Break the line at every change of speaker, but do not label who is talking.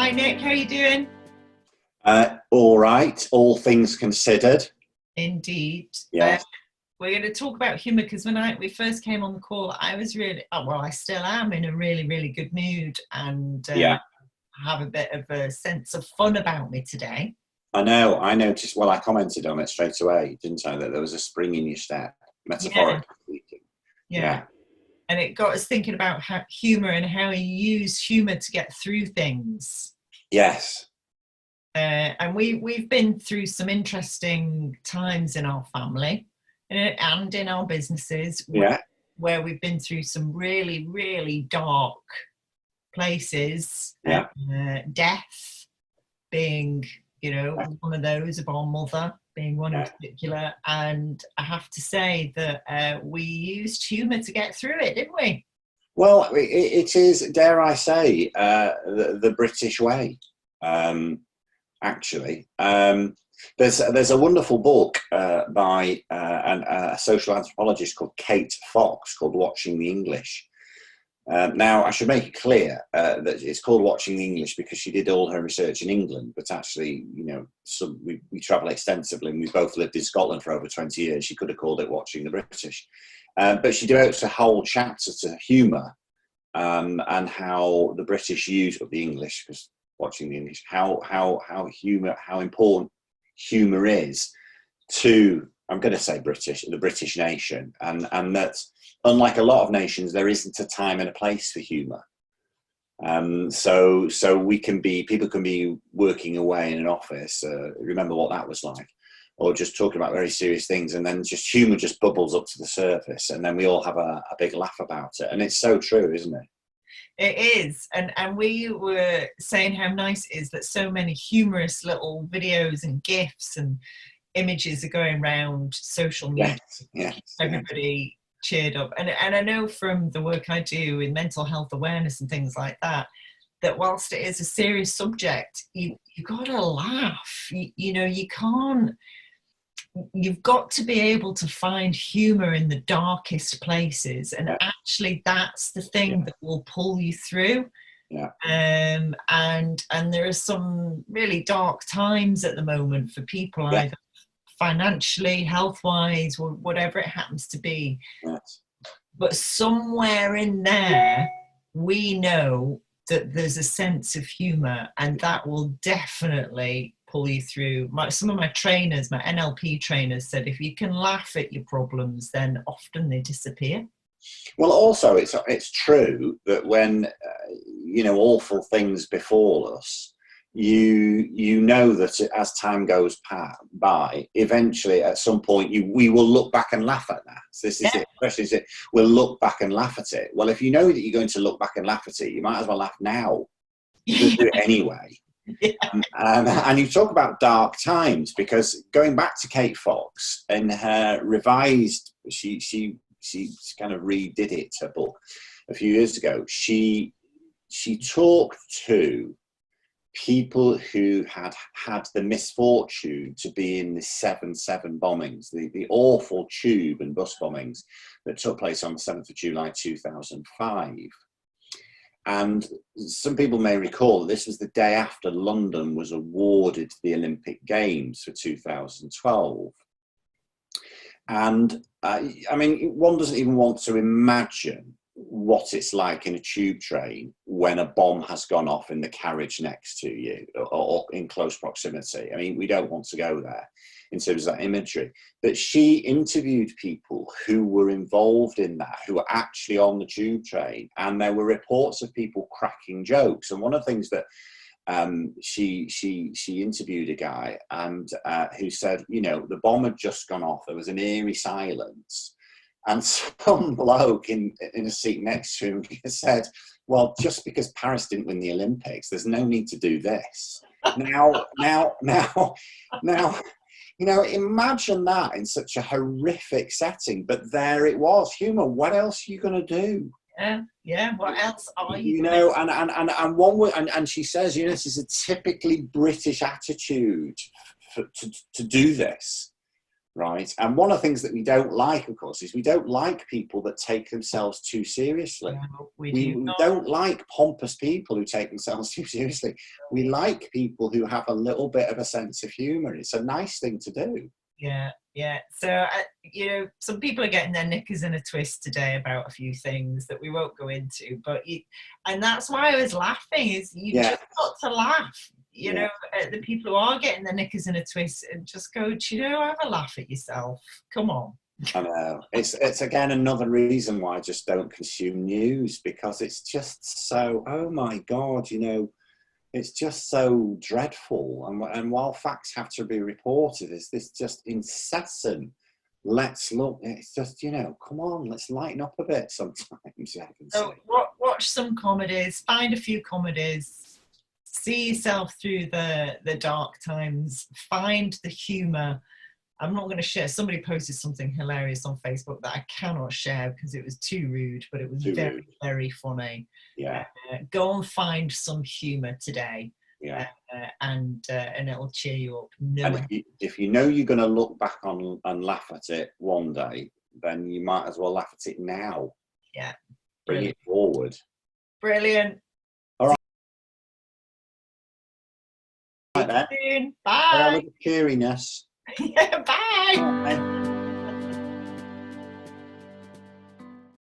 Hi Nick, how are you doing?
All right, all things considered.
Indeed.
Yes.
We're going to talk about humour because when we first came on the call, I was really, well, I still am in a really, really good mood and
Yeah,
have a bit of a sense of fun about me today.
I know. I noticed. Well, I commented on it straight away, didn't I? That there was a spring in your step,
Yeah,
metaphorically speaking.
yeah.
Yeah.
And it got us thinking about humour and how you use humour to get through things.
Yes.
And we've been through some interesting times in our family and in our businesses
Yeah.
where we've been through some really, really dark places.
Yeah.
Death being, one of those, of our mother being one in
Yeah.
particular. And I have to say that we used humour to get through it, didn't we?
Well, it is, dare I say, the British way. Um, actually, there's a wonderful book by a social anthropologist called Kate Fox called "Watching the English." Now, I should make it clear that it's called Watching the English because she did all her research in England, but actually, we travel extensively and we both lived in Scotland for over 20 years. She could have called it Watching the British. But she devotes a whole chapter to humour and how the British use of the English, because watching the English, how important humour is to, I'm going to say the British nation, and that unlike a lot of nations, there isn't a time and a place for humour. So people can be working away in an office. Remember what that was like, or just talking about very serious things, and then just humour just bubbles up to the surface, and then we all have a big laugh about it. And it's so true, isn't it?
It is. And we were saying how nice it is that so many humorous little videos and GIFs and images are going around social media.
Yes,
Everybody cheered up. And I know from the work I do in mental health awareness and things like that, that whilst it is a serious subject, you gotta laugh. You can't. You've got to be able to find humor in the darkest places, and
yeah,
actually, that's the thing
yeah,
that will pull you through.
yeah,
And there are some really dark times at the moment for people,
yeah,
either financially, health wise, or whatever it happens to be.
yes.
But somewhere in there, we know that there's a sense of humor, and that will definitely pull you through. Some of my trainers, my NLP trainers, said if you can laugh at your problems, then often they disappear.
Well, also, it's true that when awful things befall us, you know that as time goes by, eventually at some point we will look back and laugh at that. So this is
Yeah.
it. Especially is it, we'll look back and laugh at it. Well, if you know that you're going to look back and laugh at it, you might as well laugh now. You're going to do it anyway.
Yeah.
And you talk about dark times, because going back to Kate Fox and her revised, she kind of redid it, her book a few years ago. She talked to people who had the misfortune to be in the 7/7 bombings, the awful tube and bus bombings that took place on the 7th of July 2005. And some people may recall that this was the day after London was awarded the Olympic Games for 2012. And I mean, one doesn't even want to imagine what it's like in a tube train when a bomb has gone off in the carriage next to you, or in close proximity. I mean, we don't want to go there in terms of that imagery. But she interviewed people who were involved in that, who were actually on the tube train, and there were reports of people cracking jokes. And one of the things that she interviewed a guy and who said, the bomb had just gone off. There was an eerie silence. And some bloke in a seat next to him said, well, just because Paris didn't win the Olympics, there's no need to do this. Now, imagine that in such a horrific setting, but there it was. Humour, what else are you going to do?
Yeah. What else are you?
And she says, this is a typically British attitude to do this. right? And one of the things that we don't like, of course, is we don't like people that take themselves too seriously.
No, we
We,
do
we
not.
don't like pompous people who take themselves too seriously. We like people who have a little bit of a sense of humour. It's a nice thing to do.
Yeah, yeah. So, you know, some people are getting their knickers in a twist today about a few things that we won't go into. But and that's why I was laughing. Is you
Yeah,
just got to laugh, you
yeah.
know, at the people who are getting their knickers in a twist, and just go, do you know, have a laugh at yourself. Come on.
I know. It's again another reason why I just don't consume news, because it's just so, oh my God, you know, it's just so dreadful. And while facts have to be reported, it's this just incessant, let's look, it's just, you know, come on, let's lighten up a bit sometimes, yeah, I can
So
say.
watch some comedies, find a few comedies, see yourself through the dark times, find the humour. I'm not going to share. Somebody posted something hilarious on Facebook that I cannot share because it was too rude, but it was
Too
very,
rude.
very funny.
Yeah,
Go and find some humour today,
yeah.
and it'll cheer you up. No
And
end.
if you know you're going to look back on and laugh at it one day, then you might as well laugh at it now.
Yeah,
Bring
brilliant.
it forward.
Brilliant.
All right,
See
then.
you soon.
Carry on
Bye.
with the cheeriness.
Yeah, bye.
All right, then.